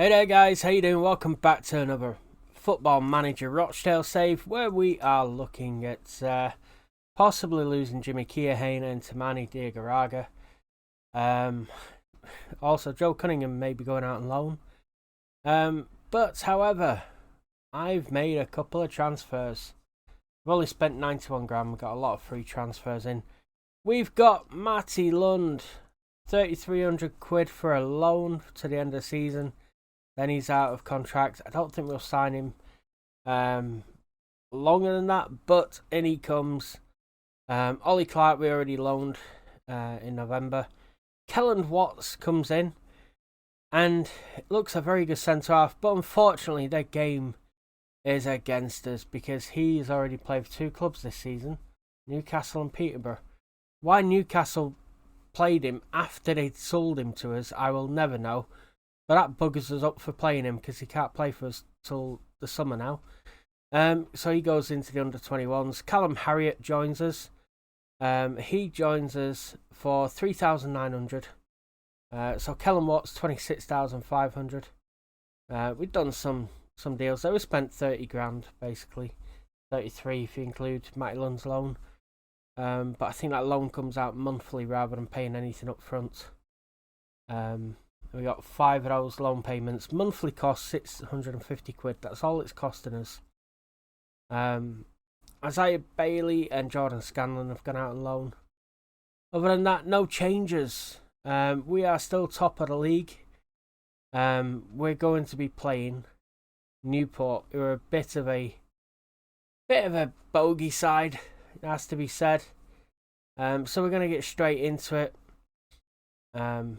Hey there guys, how you doing? Welcome back to another Football Manager Rochdale save where we are looking at possibly losing Jimmy Keohane and Tamani Diagaraga. Also, Joe Cunningham may be going out on loan. But however, I've made a couple of transfers. I've only spent 91 grand, we've got a lot of free transfers in. We've got Matty Lund, 3,300 quid for a loan to the end of the season. Then he's out of contract. I don't think we'll sign him longer than that, but in he comes. Ollie Clark we already loaned in November. Kellen Watts comes in, and it looks a very good centre-half, but unfortunately their game is against us because he's already played for two clubs this season, Newcastle and Peterborough. Why Newcastle played him after they'd sold him to us, I will never know. But that buggers us up for playing him because he can't play for us till the summer now. So he goes into the under-21s. Callum Harriott joins us. He joins us for 3,900. So Kellen Watts 26,500. We've done some deals there. We spent 30 grand basically, 33 if you include Matty Lund's loan. But I think that loan comes out monthly rather than paying anything up front. We got 5 of those loan payments. Monthly cost 650 quid. That's all it's costing us. Isaiah Bailey and Jordan Scanlon have gone out on loan. Other than that, no changes. We are still top of the league. We're going to be playing Newport, who are a bit of a bogey side, it has to be said. So we're going to get straight into it. I'm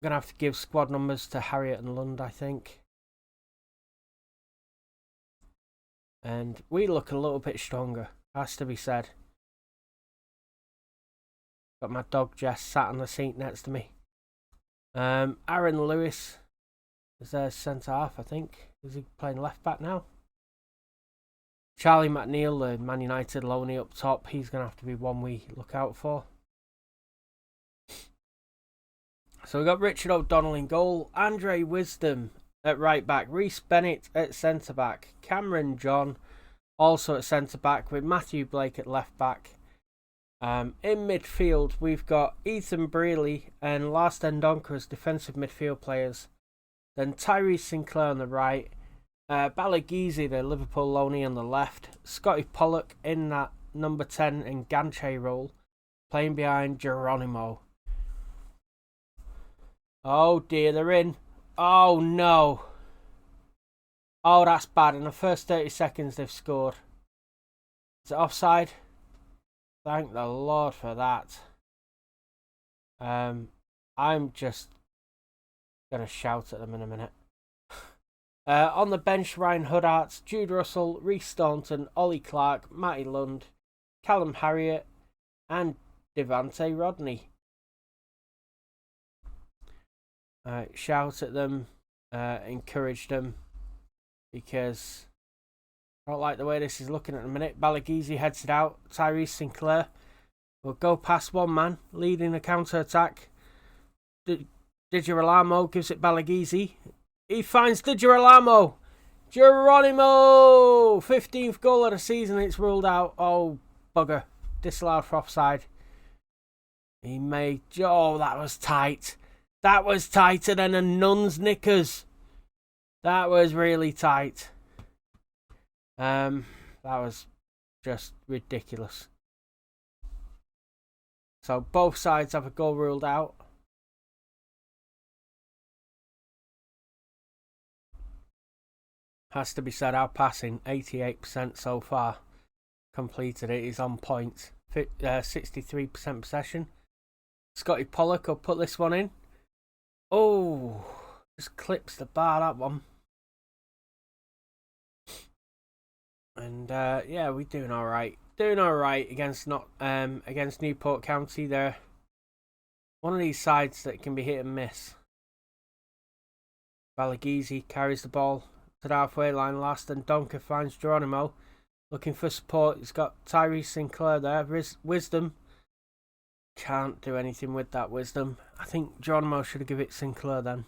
going to have to give squad numbers to Harriott and Lund, I think. And we look a little bit stronger, has to be said. Got my dog Jess sat on the seat next to me. Aaron Lewis is their centre half, I think. Is he playing left back now? Charlie McNeil, the Man United loanee up top. He's going to have to be one we look out for. So we've got Richard O'Donnell in goal, Andre Wisdom at right back, Reece Bennett at centre back, Cameron John also at centre back with Matthew Blake at left back. In midfield we've got Ethan Brealey and Lars Dendoncker as defensive midfield players. Then Tyrese Sinclair on the right, Balagizi, the Liverpool loanee, on the left, Scotty Pollock in that number 10 and Ganche role, playing behind Geronimo. Oh dear, they're in. Oh no. Oh, that's bad. In the first 30 seconds they've scored. Is it offside? Thank the Lord for that. I'm just going to shout at them in a minute. On the bench, Ryan Huddarts, Jude Russell, Reece Staunton, Ollie Clark, Matty Lund, Callum Harriott and Devante Rodney. Shout at them, encourage them, because I don't like the way this is looking at the minute. Balagizi heads it out. Tyrese Sinclair will go past one man, leading the counter-attack. Digirolamo gives it Balagizi. He finds Digirolamo. Geronimo! 15th goal of the season, it's ruled out. Oh, bugger. Disallowed for offside. He made... Oh, that was tight. That was tighter than a nun's knickers. That was really tight. That was just ridiculous. So both sides have a goal ruled out. Has to be said, our passing 88% so far. Completed it is on point. 63% possession. Scotty Pollock will put this one in. Oh, just clips the bar, that one. And yeah, we're doing all right. Doing all right against Newport County. They're one of these sides that can be hit and miss. Balagizi carries the ball to the halfway line last, and Donker finds Geronimo looking for support. He's got Tyrese Sinclair there. Wisdom can't do anything with that Wisdom. I think Geronimo should have given it Sinclair then.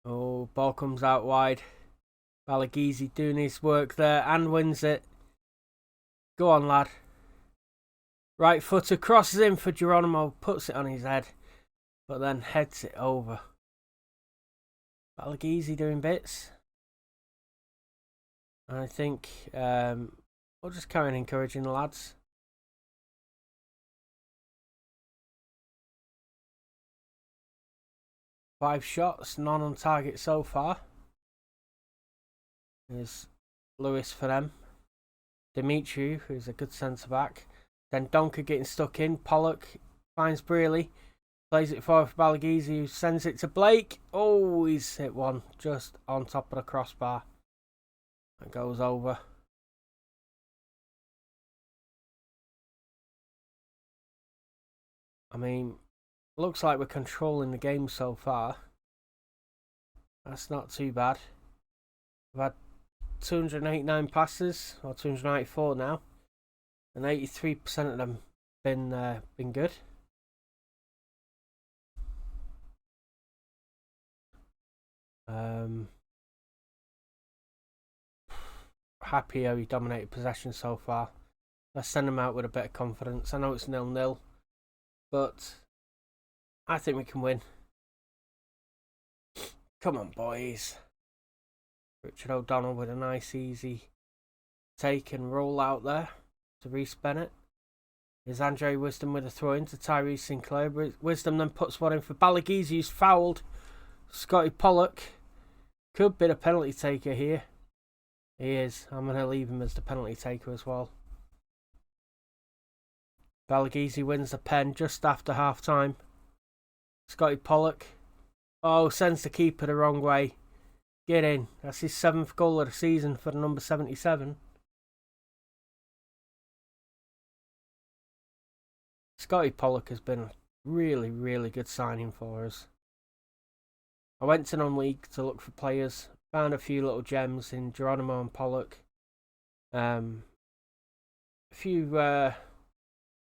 Oh, ball comes out wide. Balagizi doing his work there and wins it. Go on, lad. Right footer crosses in for Geronimo, puts it on his head, but then heads it over. Balagizi doing bits. I think we'll just carry on encouraging the lads. Five shots, none on target so far. There's Lewis for them. Dimitri, who's a good centre back. Then Donker getting stuck in. Pollock finds Brearley. Plays it forward for Balagizi, who sends it to Blake. Oh, he's hit one just on top of the crossbar. That goes over. I mean, looks like we're controlling the game so far. That's not too bad. We've had 289 passes, or 294 now, and 83% of them been good. Happy how he dominated possession so far. Let's send him out with a bit of confidence. I know it's 0-0, but I think we can win. Come on, boys. Richard O'Donnell with a nice, easy take and roll out there to Reece Bennett. Here's Andre Wisdom with a throw in to Tyrese Sinclair. Wisdom then puts one in for Balagizi, who's fouled. Scotty Pollock could be the penalty taker here. He is. I'm going to leave him as the penalty taker as well. Balagizi wins the pen just after half time. Scotty Pollock. Oh, sends the keeper the wrong way. Get in. That's his 7th goal of the season for the number 77. Scotty Pollock has been a really, really good signing for us. I went to non-league to look for players. Found a few little gems in Geronimo and Pollock. A few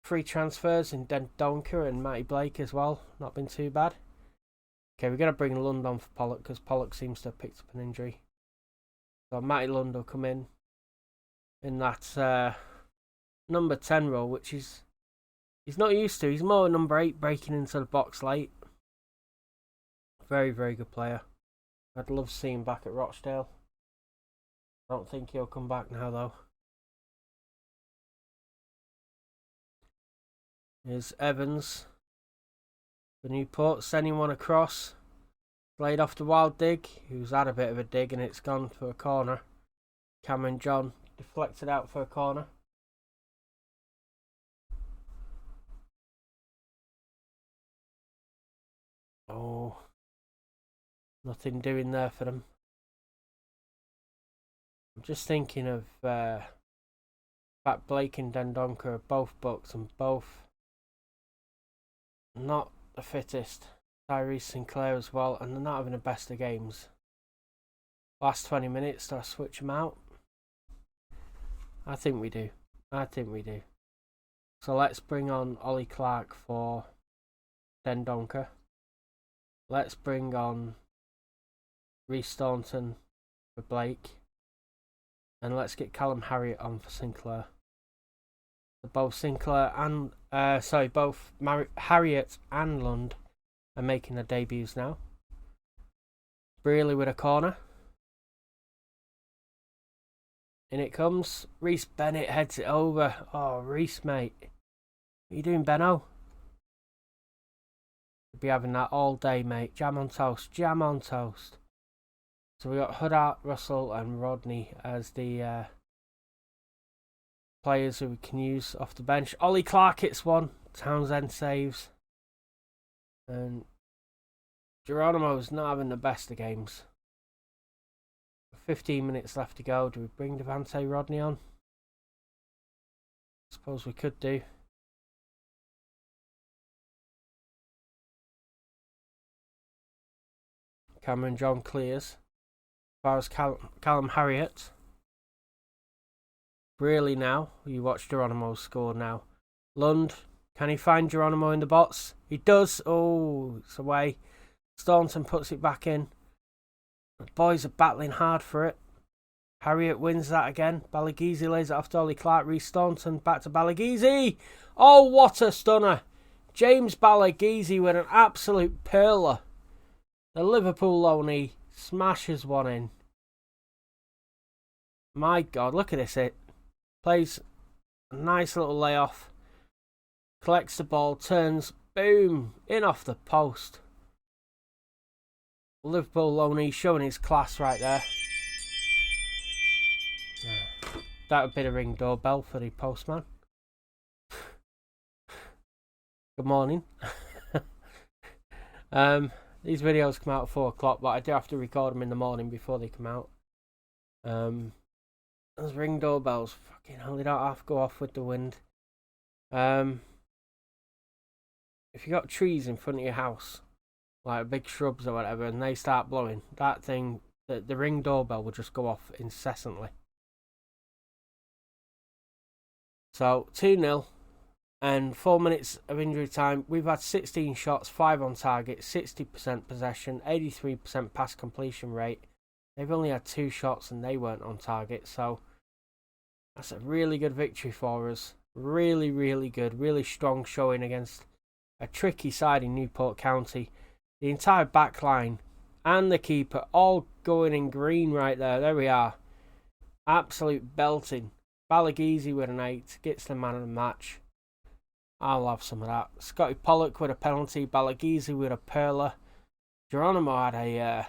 free transfers in Donker and Matty Blake as well. Not been too bad. Okay, we're going to bring Lund on for Pollock because Pollock seems to have picked up an injury. So Matty Lund will come in that number 10 role, which he's not used to. He's more number 8 breaking into the box late. Very, very good player. I'd love to see him back at Rochdale. I don't think he'll come back now though. Here's Evans for Newport, sending one across. Played off the wild dig, who's had a bit of a dig and it's gone for a corner. Cameron John deflected out for a corner. Oh, nothing doing there for them. I'm just thinking of Blake and Dendonka are both booked and both not the fittest. Tyrese Sinclair as well, and they're not having the best of games. Last 20 minutes, do I switch them out? I think we do. So let's bring on Ollie Clark for Dendonka. Let's bring on Reece Staunton for Blake. And let's get Callum Harriott on for Sinclair. Both Sinclair and both Harriott and Lund are making their debuts now. Brearley with a corner. In it comes. Reece Bennett heads it over. Oh, Reece, mate. What are you doing, Benno? We'll be having that all day, mate. Jam on toast. Jam on toast. So we got Huddart, Russell and Rodney as the players who we can use off the bench. Ollie Clark hits one. Townsend saves. And Geronimo's not having the best of games. 15 minutes left to go. Do we bring Devante Rodney on? Suppose we could do. Cameron John clears. As far as Callum Harriott. Brearley now. You watch Geronimo score now. Lund. Can he find Geronimo in the box? He does. Oh, it's away. Staunton puts it back in. The boys are battling hard for it. Harriet wins that again. Balagizi lays it off to Ollie Clark. Reece Staunton back to Balagizi. Oh, what a stunner. James Balagizi with an absolute perler. The Liverpool loanee smashes one in. My God, look at this hit. Plays a nice little layoff. Collects the ball, turns, boom, in off the post. Liverpool loanee showing his class right there. That would be the ring doorbell for the postman. Good morning. These videos come out at 4 o'clock, but I do have to record them in the morning before they come out. Those ring doorbells, fucking hell, they don't have to go off with the wind. If you got trees in front of your house, like big shrubs or whatever, and they start blowing, that thing, the ring doorbell will just go off incessantly. So 2-0 and 4 minutes of injury time. We've had 16 shots, 5 on target, 60% possession, 83% pass completion rate. They've only had 2 shots and they weren't on target, so that's a really good victory for us. Really, really good, really strong showing against a tricky side in Newport County. The entire back line and the keeper all going in green right there. There we are. Absolute belting. Balagizi with an 8, gets the man of the match. I'll have some of that. Scotty Pollock with a penalty, Balagizi with a perler. Geronimo had a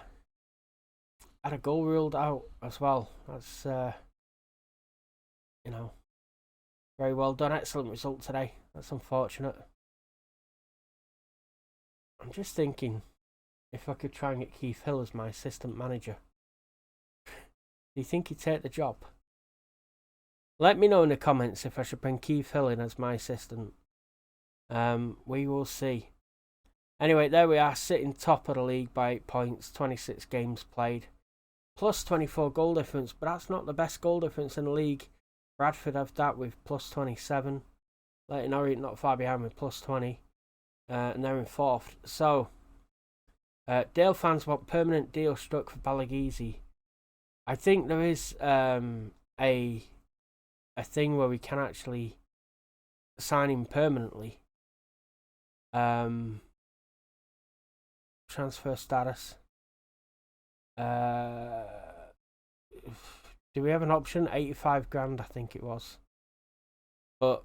goal ruled out as well. That's very well done. Excellent result today. That's unfortunate. I'm just thinking if I could try and get Keith Hill as my assistant manager. Do you think he'd take the job? Let me know in the comments if I should bring Keith Hill in as my assistant. We will see. Anyway, there we are, sitting top of the league by 8 points, 26 games played, plus 24 goal difference, but that's not the best goal difference in the league. Bradford have that with plus 27. Leyton Orient not far behind with plus 20. And they're in 4th. So, Dale fans want permanent deal struck for Balagizi. I think there is a thing where we can actually sign him permanently. Transfer status. Do we have an option? 85 grand, I think it was. But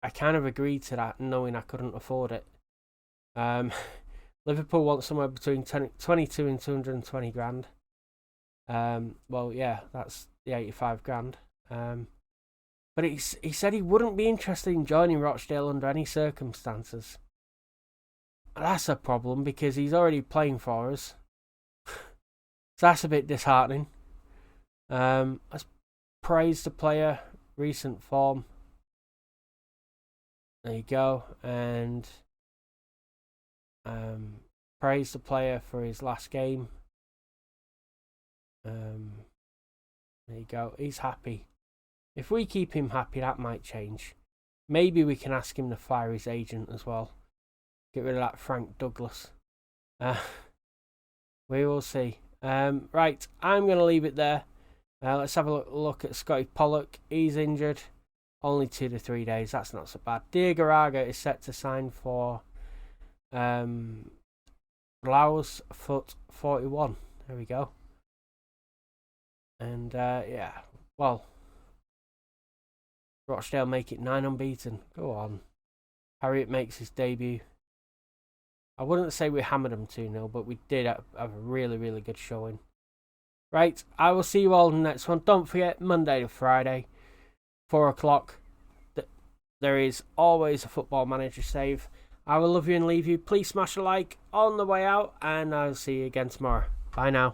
I kind of agreed to that, knowing I couldn't afford it. Liverpool want somewhere between 22 and 220 grand. Well, yeah, that's the 85 grand. But he said he wouldn't be interested in joining Rochdale under any circumstances. That's a problem because he's already playing for us. So that's a bit disheartening. Let's praise the player, recent form. There you go. And praise the player for his last game. There you go. He's happy. If we keep him happy, that might change. Maybe we can ask him to fire his agent as well. Get rid of that Frank Douglas. We will see. Right, I'm going to leave it there. Let's have a look at Scotty Pollock. He's injured. Only 2 to 3 days. That's not so bad. Diagaraga is set to sign for Laos foot 41. There we go. And yeah, well, Rochdale make it 9 unbeaten. Go on. Harriet makes his debut. I wouldn't say we hammered them 2-0, but we did have a really, really good showing. Right, I will see you all in the next one. Don't forget, Monday to Friday, 4 o'clock. There is always a Football Manager save. I will love you and leave you. Please smash a like on the way out, and I'll see you again tomorrow. Bye now.